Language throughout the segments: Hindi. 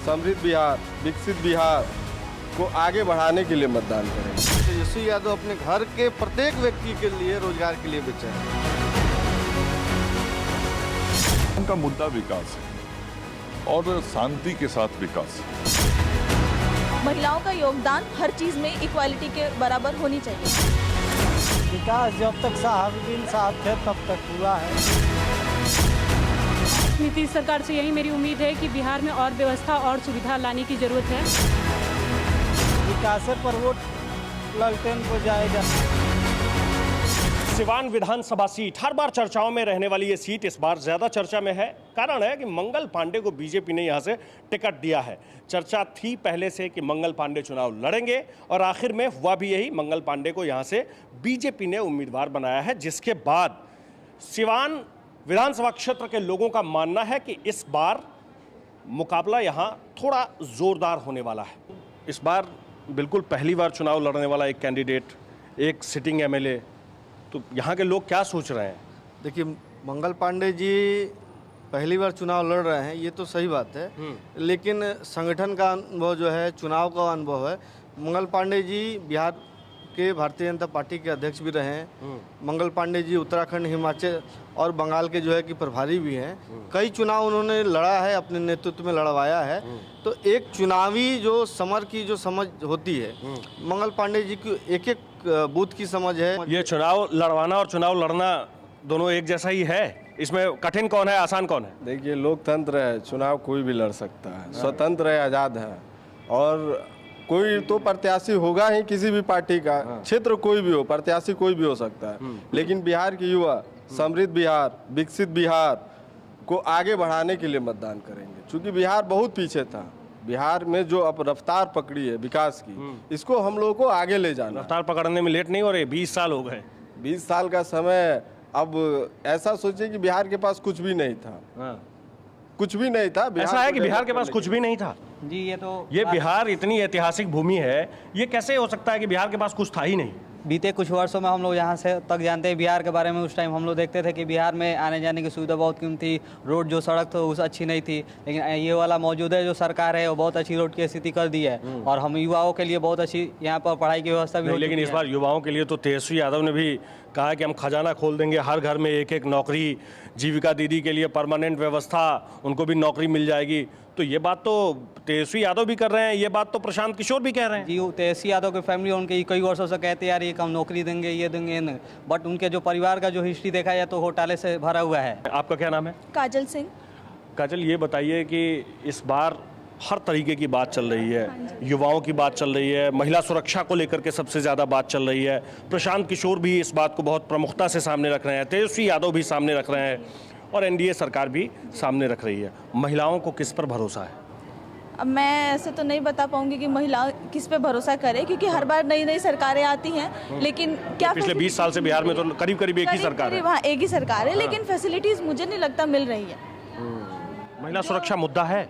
समृद्ध बिहार, विकसित बिहार को आगे बढ़ाने के लिए मतदान करेंगे। तेजस्वी यादव अपने घर के प्रत्येक व्यक्ति के लिए रोजगार के लिए बेचे हैं। उनका मुद्दा विकास है और शांति के साथ विकास। महिलाओं का योगदान हर चीज में इक्वालिटी के बराबर होनी चाहिए। विकास जब तक साहबुद्दीन साहब थे तब तक हुआ है। नीतीश सरकार से यही मेरी उम्मीद है कि बिहार में और व्यवस्था और सुविधा लाने की जरूरत है। विकास पर वोट लालटेन को जाएगा। सिवान विधानसभा सीट हर बार चर्चाओं में रहने वाली ये सीट इस बार ज्यादा चर्चा में है। कारण है कि मंगल पांडे को बीजेपी ने यहां से टिकट दिया है। चर्चा थी पहले से कि मंगल पांडे चुनाव लड़ेंगे और आखिर में हुआ भी यही। मंगल पांडे को यहां से बीजेपी ने उम्मीदवार बनाया है, जिसके बाद सिवान विधानसभा क्षेत्र के लोगों का मानना है कि इस बार मुकाबला यहां थोड़ा जोरदार होने वाला है। इस बार बिल्कुल पहली बार चुनाव लड़ने वाला एक कैंडिडेट, एक सिटिंग एमएलए, तो यहाँ के लोग क्या सोच रहे हैं? देखिए, मंगल पांडे जी पहली बार चुनाव लड़ रहे हैं, ये तो सही बात है, लेकिन संगठन का अनुभव जो है, चुनाव का अनुभव है। मंगल पांडे जी बिहार के भारतीय जनता पार्टी के अध्यक्ष भी रहे हैं। मंगल पांडे जी उत्तराखंड, हिमाचल और बंगाल के जो है कि प्रभारी भी हैं। कई चुनाव उन्होंने लड़ा है, अपने नेतृत्व में लड़वाया है। तो एक चुनावी जो समर की जो समझ होती है, मंगल पांडे जी की एक एक बूथ की समझ है। ये चुनाव लड़वाना और चुनाव लड़ना दोनों एक जैसा ही है? इसमें कठिन कौन है, आसान कौन है? देखिए, लोकतंत्र है, चुनाव कोई भी लड़ सकता है, स्वतंत्र है, आज़ाद है, और कोई तो प्रत्याशी होगा ही किसी भी पार्टी का। क्षेत्र कोई भी हो, प्रत्याशी कोई भी हो सकता है। लेकिन बिहार के युवा समृद्ध बिहार, विकसित बिहार को आगे बढ़ाने के लिए मतदान करेंगे। क्योंकि बिहार बहुत पीछे था। बिहार में जो अब रफ्तार पकड़ी है विकास की, इसको हम लोगों को आगे ले जाना। रफ्तार पकड़ने में लेट नहीं हो रही, 20 साल हो गए। 20 साल का समय। अब ऐसा सोचिए कि बिहार के पास कुछ भी नहीं था। कुछ भी नहीं था। ऐसा है कि बिहार के पास कुछ भी नहीं था जी। ये बिहार इतनी ऐतिहासिक भूमि है, ये कैसे हो सकता है कि बिहार के पास कुछ था ही नहीं? बीते कुछ वर्षों में हम लोग यहाँ से तक जानते हैं बिहार के बारे में। उस टाइम हम लोग देखते थे कि बिहार में आने जाने की सुविधा बहुत कम थी, रोड जो सड़क तो उस अच्छी नहीं थी। लेकिन ये वाला मौजूदा जो सरकार है वो बहुत अच्छी रोड की स्थिति कर दी है, और हम युवाओं के लिए बहुत अच्छी यहाँ पर पढ़ाई की व्यवस्था भी हो। लेकिन इस बार युवाओं के लिए तो तेजस्वी यादव ने भी कहा कि हम खजाना खोल देंगे, हर घर में एक एक नौकरी, जीविका दीदी के लिए परमानेंट व्यवस्था, उनको भी नौकरी मिल जाएगी। तो ये बात तो तेजस्वी यादव भी कर रहे हैं, ये बात तो प्रशांत किशोर भी कह रहे हैं। जी, तेजस्वी यादव की फैमिली उनके कई वर्षों से कहते यार ये हम नौकरी देंगे, ये देंगे, बट उनके जो परिवार का जो हिस्ट्री देखा जाए तो घोटाले से भरा हुआ है। आपका क्या नाम है? काजल सिंह। काजल, ये बताइए कि इस बार हर तरीके की बात चल रही है, युवाओं की बात चल रही है, महिला सुरक्षा को लेकर के सबसे ज़्यादा बात चल रही है। प्रशांत किशोर भी इस बात को बहुत प्रमुखता से सामने रख रहे हैं, तेजस्वी यादव भी सामने रख रहे हैं, और एनडीए सरकार भी सामने रख रही है। महिलाओं को किस पर भरोसा है? अब मैं ऐसे तो नहीं बता पाऊंगी कि महिला किस पे भरोसा करे, क्योंकि हर बार नई नई सरकारें आती हैं। लेकिन क्या पिछले 20 साल से बिहार में तो करीब करीब एक ही सरकार है। हाँ, एक ही सरकार है, लेकिन फैसिलिटीज मुझे नहीं लगता मिल रही है। महिला सुरक्षा मुद्दा है?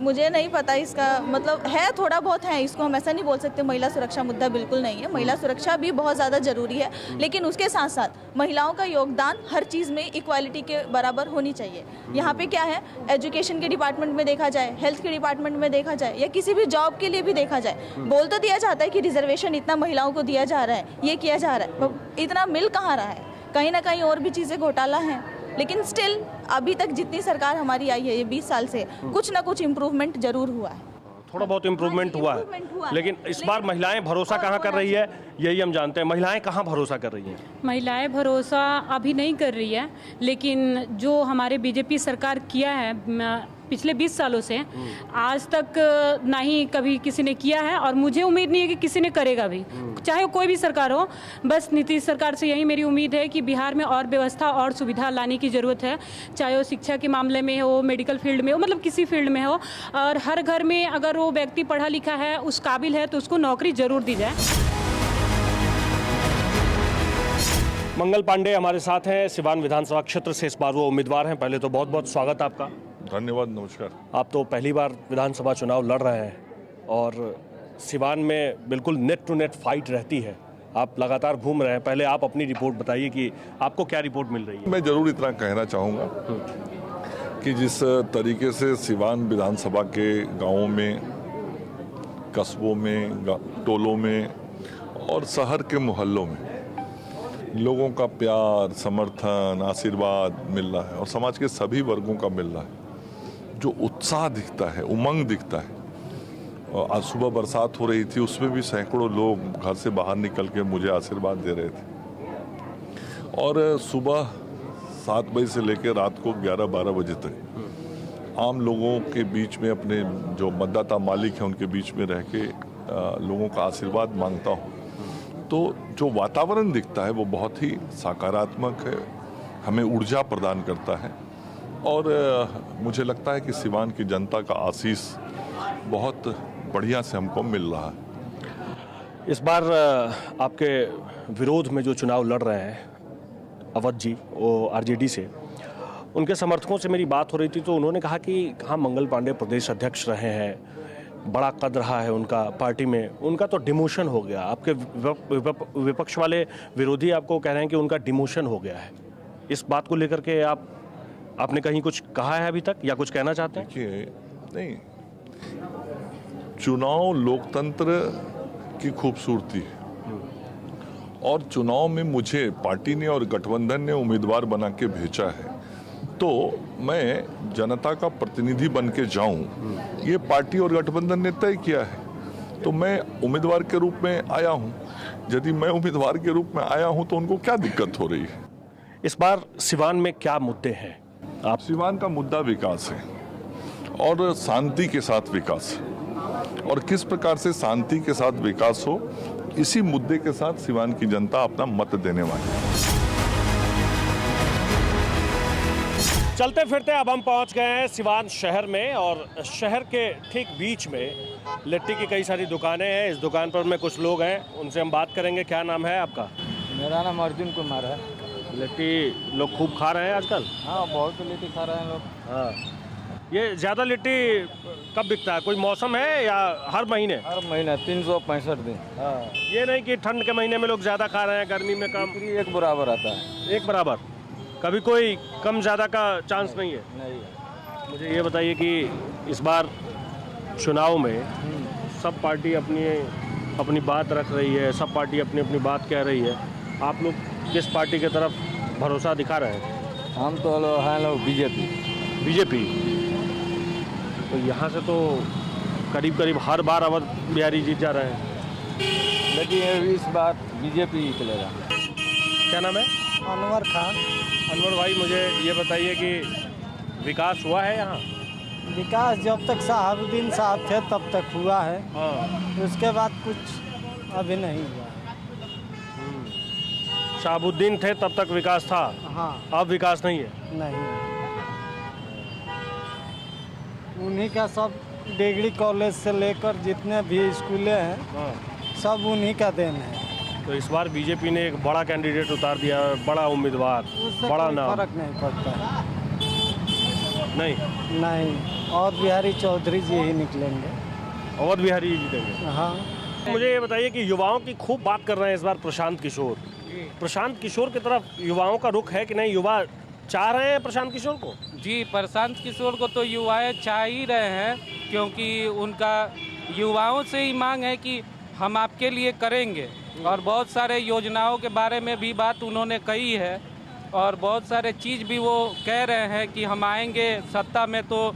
मुझे नहीं पता, इसका मतलब है थोड़ा बहुत है, इसको हम ऐसा नहीं बोल सकते महिला सुरक्षा मुद्दा बिल्कुल नहीं है। महिला सुरक्षा भी बहुत ज़्यादा जरूरी है, लेकिन उसके साथ साथ महिलाओं का योगदान हर चीज़ में इक्वालिटी के बराबर होनी चाहिए। यहाँ पे क्या है, एजुकेशन के डिपार्टमेंट में देखा जाए, हेल्थ के डिपार्टमेंट में देखा जाए, या किसी भी जॉब के लिए भी देखा जाए, बोल तो दिया जाता है कि रिजर्वेशन इतना महिलाओं को दिया जा रहा है, ये किया जा रहा है, इतना मिल कहाँ रहा है? कहीं ना कहीं और भी चीज़ें घोटाला हैं। लेकिन स्टिल अभी तक जितनी सरकार हमारी आई है ये 20 साल से, कुछ ना कुछ इम्प्रूवमेंट जरूर हुआ है। थोड़ा बहुत इम्प्रूवमेंट हुआ है, लेकिन इस बार महिलाएं भरोसा कहाँ कर रही है, यही हम जानते हैं। महिलाएं कहाँ भरोसा कर रही हैं? महिलाएं भरोसा अभी नहीं कर रही है, लेकिन जो हमारे बीजेपी सरकार किया है पिछले 20 सालों से, आज तक ना ही कभी किसी ने किया है, और मुझे उम्मीद नहीं है कि किसी ने करेगा भी, चाहे कोई भी सरकार हो। बस नीतीश सरकार से यही मेरी उम्मीद है कि बिहार में और व्यवस्था और सुविधा लाने की ज़रूरत है, चाहे वो शिक्षा के मामले में हो, मेडिकल फील्ड में हो, मतलब किसी फील्ड में हो। और हर घर में अगर वो व्यक्ति पढ़ा लिखा है, उस काबिल है, तो उसको नौकरी ज़रूर दी जाए। मंगल पांडे हमारे साथ हैं, सिवान विधानसभा क्षेत्र से इस बार वो उम्मीदवार हैं। पहले तो बहुत बहुत स्वागत आपका। धन्यवाद, नमस्कार। आप तो पहली बार विधानसभा चुनाव लड़ रहे हैं और सिवान में बिल्कुल नेट टू नेट फाइट रहती है, आप लगातार घूम रहे हैं। पहले आप अपनी रिपोर्ट बताइए कि आपको क्या रिपोर्ट मिल रही है। मैं जरूर इतना कहना चाहूँगा कि जिस तरीके से सिवान विधानसभा के गांवों में, कस्बों में, टोलों में और शहर के मोहल्लों में लोगों का प्यार, समर्थन, आशीर्वाद मिल रहा है और समाज के सभी वर्गों का मिल रहा है, जो उत्साह दिखता है, उमंग दिखता है। और आज सुबह बरसात हो रही थी, उसमें भी सैकड़ों लोग घर से बाहर निकल के मुझे आशीर्वाद दे रहे थे। और सुबह 7 बजे से लेकर रात को 11-12 बजे तक आम लोगों के बीच में, अपने जो मतदाता मालिक हैं उनके बीच में रह के लोगों का आशीर्वाद मांगता हूँ। तो जो वातावरण दिखता है वो बहुत ही सकारात्मक है, हमें ऊर्जा प्रदान करता है और मुझे लगता है कि सिवान की जनता का आशीष बहुत बढ़िया से हमको मिल रहा है। इस बार आपके विरोध में जो चुनाव लड़ रहे हैं अवध जी, वो आरजेडी से, उनके समर्थकों से मेरी बात हो रही थी तो उन्होंने कहा कि हाँ, मंगल पांडे प्रदेश अध्यक्ष रहे हैं, बड़ा कद रहा है उनका पार्टी में, उनका तो डिमोशन हो गया। आपके विपक्ष वाले विरोधी आपको कह रहे हैं कि उनका डिमोशन हो गया है। इस बात को लेकर के आपने कहीं कुछ कहा है अभी तक या कुछ कहना चाहते हैं? देखिए, नहीं, चुनाव लोकतंत्र की खूबसूरती है और चुनाव में मुझे पार्टी ने और गठबंधन ने उम्मीदवार बना के भेजा है, तो मैं जनता का प्रतिनिधि बन के जाऊं, ये पार्टी और गठबंधन ने तय किया है। तो मैं उम्मीदवार के रूप में आया हूं। यदि मैं उम्मीदवार के रूप में आया हूं तो उनको क्या दिक्कत हो रही है? इस बार सिवान में क्या मुद्दे हैं? आप सिवान का मुद्दा विकास है और शांति के साथ विकास है, और किस प्रकार से शांति के साथ विकास हो, इसी मुद्दे के साथ सिवान की जनता अपना मत देने वाली है। चलते फिरते अब हम पहुंच गए हैं सिवान शहर में और शहर के ठीक बीच में लिट्टी की कई सारी दुकानें हैं। इस दुकान पर में कुछ लोग हैं, उनसे हम बात करेंगे। क्या नाम है आपका? मेरा नाम अर्जुन कुमार है। लिट्टी लोग खूब खा रहे हैं आजकल? हाँ, बहुत लिट्टी खा रहे हैं लोग। हाँ, ये ज़्यादा लिट्टी कब बिकता है? कोई मौसम है या हर महीने? हर महीने 365 दिन। हाँ, ये नहीं कि ठंड के महीने में लोग ज़्यादा खा रहे हैं, गर्मी में कम? एक बराबर आता है। एक बराबर, कभी कोई कम ज़्यादा का चांस नहीं है? नहीं। मुझे ये बताइए कि इस बार चुनाव में सब पार्टी अपनी बात रख रही है, सब पार्टी अपनी अपनी बात कह रही है, आप लोग किस पार्टी की तरफ भरोसा दिखा रहे हैं? हम तो हैं लोग बीजेपी। तो यहाँ से तो करीब करीब हर बार अवध बिहारी जीत जा रहे हैं, लेकिन इस बार बीजेपी ही चलेगा। क्या नाम है? अनवर खान। अनवर भाई, मुझे ये बताइए कि विकास हुआ है यहाँ? विकास जब तक शहाबुद्दीन साहब थे तब तक हुआ है, हाँ। उसके बाद कुछ अभी नहीं हुआ। शहाबुद्दीन थे तब तक विकास था, हाँ, अब विकास नहीं है? नहीं। उन्हीं का सब डिग्री कॉलेज से लेकर जितने भी स्कूलें हैं, हाँ। सब उन्हीं का देन है। तो इस बार बीजेपी ने एक बड़ा कैंडिडेट उतार दिया, बड़ा उम्मीदवार, उससे बड़ा कोई नाम। फर्क नहीं पड़ता है। नहीं, और बिहारी चौधरी जी ही निकलेंगे। अवध बिहारी जी जीतेंगे? हाँ। मुझे ये बताइए कि युवाओं की खूब बात कर रहे हैं इस बार प्रशांत किशोर। प्रशांत किशोर की तरफ युवाओं का रुख है कि नहीं? युवा चाह रहे हैं प्रशांत किशोर को? जी, प्रशांत किशोर को तो युवाएं चाह ही रहे हैं, क्योंकि उनका युवाओं से ही मांग है कि हम आपके लिए करेंगे, और बहुत सारे योजनाओं के बारे में भी बात उन्होंने कही है, और बहुत सारे चीज़ भी वो कह रहे हैं कि हम आएंगे सत्ता में तो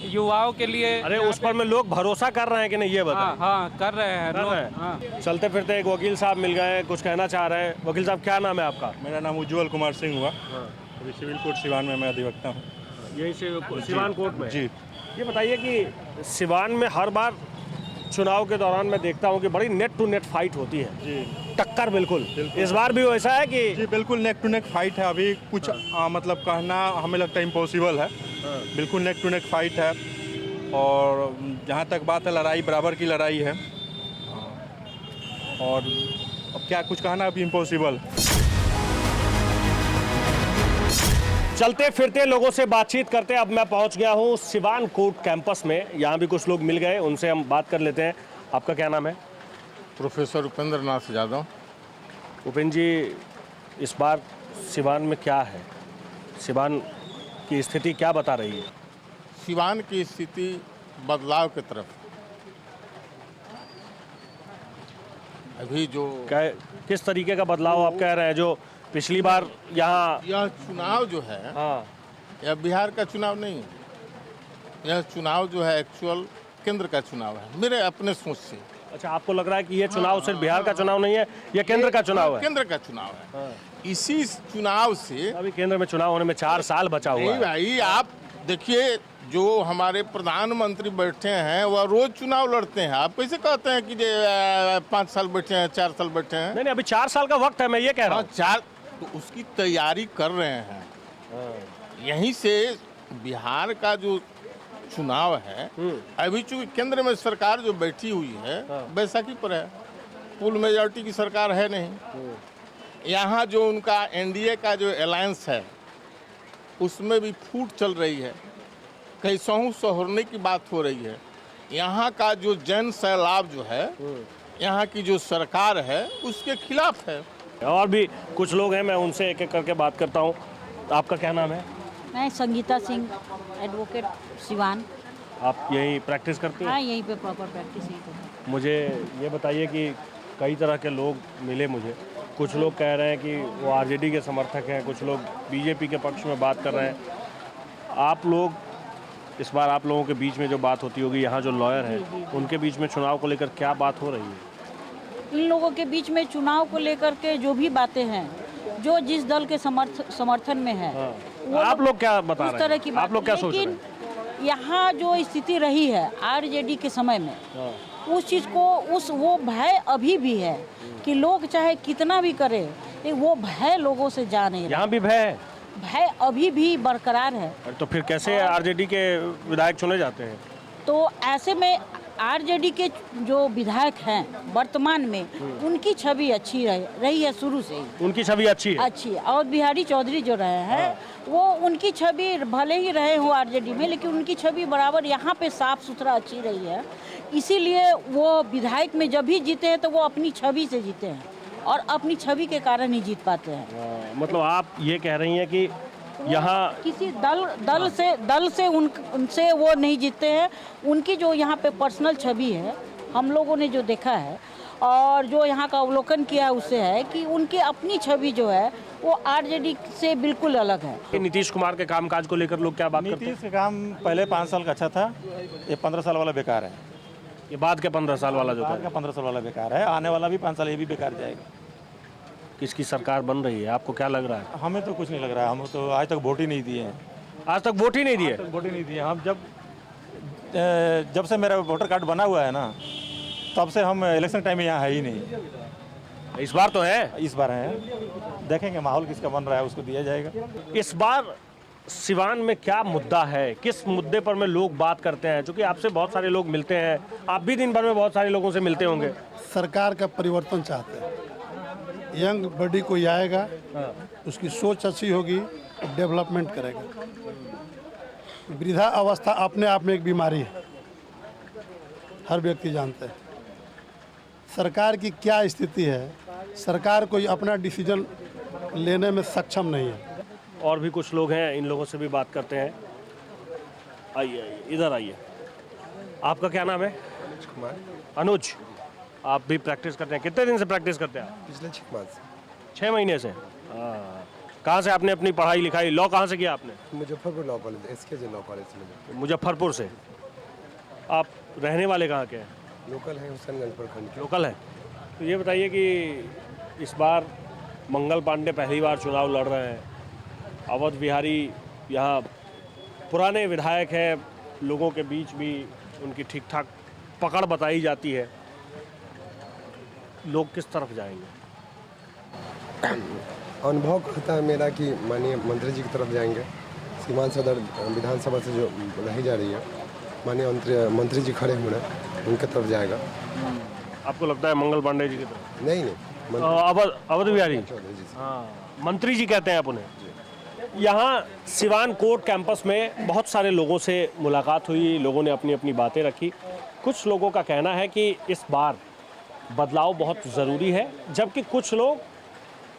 युवाओं के लिए। अरे उस पर में लोग भरोसा कर रहे हैं कि नहीं, ये बताएं। हाँ हाँ, कर रहे हैं कर लोग। रहे हैं। हाँ। चलते फिरते एक वकील साहब मिल गए, कुछ कहना चाह रहे हैं। वकील साहब, क्या नाम है आपका? मेरा नाम उज्जवल कुमार सिंह हुआ। अभी सिविल कोर्ट सिवान में मैं अधिवक्ता हूँ। यही से सिवान कोर्ट में? जी। ये बताइए कि सिवान में हर बार चुनाव के दौरान मैं देखता हूँ कि बड़ी नेट टू नेट फाइट होती है। जी, टक्कर बिल्कुल। इस बार भी वैसा है कि? जी, बिल्कुल नेक टू नेक फाइट है। अभी कुछ मतलब कहना हमें लगता है इम्पॉसिबल है। बिल्कुल नेक टू नेक फाइट है, और जहाँ तक बात है लड़ाई बराबर की लड़ाई है, और अब क्या कुछ कहना अभी इम्पॉसिबल। चलते फिरते लोगों से बातचीत करते अब मैं पहुंच गया हूं सिवान कोर्ट कैंपस में। यहाँ भी कुछ लोग मिल गए, उनसे हम बात कर लेते हैं। आपका क्या नाम है? प्रोफेसर उपेंद्र नाथ यादव। उपेंद्र जी, इस बार सिवान में क्या है? सिवान की स्थिति क्या बता रही है? सिवान की स्थिति बदलाव की तरफ। अभी जो किस तरीके का बदलाव आप कह रहे हैं? जो पिछली बार यहाँ यह चुनाव जो है, हाँ, यह बिहार का चुनाव नहीं है। यह चुनाव जो है एक्चुअल केंद्र का चुनाव है, मेरे अपने सोच से। अच्छा, आपको लग रहा है कि ये चुनाव सिर्फ बिहार का चुनाव नहीं है, ये केंद्र का चुनाव है? केंद्र का चुनाव है। इसी चुनाव से अभी केंद्र में चुनाव होने में 4 साल बचा हुआ नहीं है। भाई, आप देखिए जो हमारे प्रधानमंत्री बैठे हैं वह रोज चुनाव लड़ते हैं। आप कैसे कहते हैं कि 5 साल बैठे हैं, 4 साल बैठे हैं? नहीं, अभी 4 साल का वक्त है, मैं ये कह रहा हूँ। 4 तो उसकी तैयारी कर रहे हैं। यहीं से बिहार का जो चुनाव है, अभी चूंकि केंद्र में सरकार जो बैठी हुई है बैसाखी पर है, फुल मेजॉरिटी की सरकार है नहीं। यहाँ जो उनका एनडीए का जो अलायंस है उसमें भी फूट चल रही है, कहीं सौहरने की बात हो रही है। यहाँ का जो जन सैलाब जो है, यहाँ की जो सरकार है उसके खिलाफ है। और भी कुछ लोग हैं, मैं उनसे एक एक करके बात करता हूँ। आपका क्या नाम है? मैं संगीता सिंह, एडवोकेट सिवान। आप यही प्रैक्टिस करते हैं? हाँ, यहीं पे प्रॉपर प्रैक्टिस यहीं पे। मुझे ये बताइए कि कई तरह के लोग मिले मुझे। कुछ लोग कह रहे हैं कि वो आरजेडी के समर्थक हैं, कुछ लोग बीजेपी के पक्ष में बात कर रहे हैं। आप लोग इस बार आप लोगों के बीच में जो बात होती होगी, यहाँ जो लॉयर हैं उनके बीच में चुनाव को लेकर क्या बात हो रही है? इन लोगों के बीच में चुनाव को लेकर के जो भी बातें हैं, जो जिस दल के समर्थन में है, वो आप लोग क्या बता उस रहे तरह हैं? की बात। आप लोग क्या सोच रहे हैं? लेकिन यहाँ जो स्थिति रही है आरजेडी के समय में, उस चीज़ को वो भय अभी भी है कि लोग चाहे कितना भी करे, वो भय लोगों से जा नहीं रहा। यहाँ भी भय है? भय अभी भी बरकरार है। तो फिर कैसे आरजेडी के विधायक चुने जाते हैं? तो ऐसे में आरजेडी के जो विधायक हैं वर्तमान में, उनकी छवि अच्छी रही है शुरू से ही। उनकी छवि अच्छी है? अच्छी। और बिहारी चौधरी जो रहे हैं, वो उनकी छवि भले ही रहे हो आरजेडी में, लेकिन उनकी छवि बराबर यहाँ पे साफ सुथरा अच्छी रही है। इसीलिए वो विधायक में जब भी जीते हैं तो वो अपनी छवि से जीते हैं और अपनी छवि के कारण ही जीत पाते हैं। मतलब आप ये कह रही हैं कि यहाँ किसी दल से उनसे वो नहीं जीतते हैं। उनकी जो यहाँ पे पर्सनल छवि है, हम लोगों ने जो देखा है और जो यहाँ का अवलोकन किया है, उससे है कि उनकी अपनी छवि जो है वो आरजेडी से बिल्कुल अलग है। नीतीश कुमार के कामकाज को लेकर लोग क्या बात करते हैं? नीतीश का काम पहले 5 साल का अच्छा था, ये 15 साल वाला बेकार है। ये बाद के 15 साल वाला जो बाद का 15 साल वाला बेकार है, आने वाला भी 5 साल ये भी बेकार जाएगा। किसकी सरकार बन रही है, आपको क्या लग रहा है? हमें तो कुछ नहीं लग रहा है, हम तो आज तक वोट ही नहीं दिए हैं। आज तक वोट ही नहीं दिए? वोट ही नहीं दिए। हम जब से मेरा वोटर कार्ड बना हुआ है ना, तब से हम इलेक्शन टाइम में यहाँ है ही नहीं। इस बार तो है? इस बार है, देखेंगे माहौल किसका बन रहा है, उसको दिया जाएगा। इस बार सिवान में क्या मुद्दा है, किस मुद्दे पर में लोग बात करते हैं? क्योंकि आपसे बहुत सारे लोग मिलते हैं, आप भी दिन भर में बहुत सारे लोगों से मिलते होंगे। सरकार का परिवर्तन चाहते हैं, यंग बॉडी कोई आएगा, उसकी सोच अच्छी होगी, डेवलपमेंट करेगा। वृद्धा अवस्था अपने आप में एक बीमारी है, हर व्यक्ति जानते हैं। सरकार की क्या स्थिति है, सरकार कोई अपना डिसीजन लेने में सक्षम नहीं है। और भी कुछ लोग हैं, इन लोगों से भी बात करते हैं। आइए इधर आइए। आपका क्या नाम है? अनुज। आप भी प्रैक्टिस करते हैं? कितने दिन से प्रैक्टिस करते हैं? पिछले 6 माह से। 6 महीने से? कहाँ से आपने अपनी पढ़ाई लिखाई, लॉ कहाँ से किया आपने? Muzaffarpur law college, SKJ law college में। मुजफ्फरपुर से। आप रहने वाले कहाँ के हैं? लोकल है, हुसैनगंज प्रखंड के। लोकल है। तो ये बताइए कि इस बार मंगल पांडे पहली बार चुनाव लड़ रहे हैं। अवध बिहारी यहाँ पुराने विधायक हैं, लोगों के बीच भी उनकी ठीक ठाक पकड़ बताई जाती है। लोग किस तरफ जाएंगे? अनुभव कहता है मेरा कि माननीय मंत्री जी की तरफ जाएंगे। सीमांत सदर विधानसभा से जो रही जा रही है, माननीय मंत्री जी खड़े हुए हैं, उनके तरफ जाएगा। आपको लगता है मंगल पांडे जी की तरफ? नहीं, अवध बिहारी। चौधरी जी। हाँ, मंत्री जी कहते हैं आप उन्हें। यहाँ सिवान कोर्ट कैंपस में बहुत सारे लोगों से मुलाकात हुई, लोगों ने अपनी अपनी बातें रखी। कुछ लोगों का कहना है कि इस बार बदलाव बहुत ज़रूरी है, जबकि कुछ लोग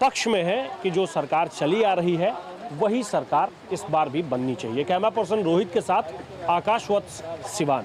पक्ष में हैं कि जो सरकार चली आ रही है वही सरकार इस बार भी बननी चाहिए। कैमरा पर्सन रोहित के साथ आकाश वत्स, सिवान।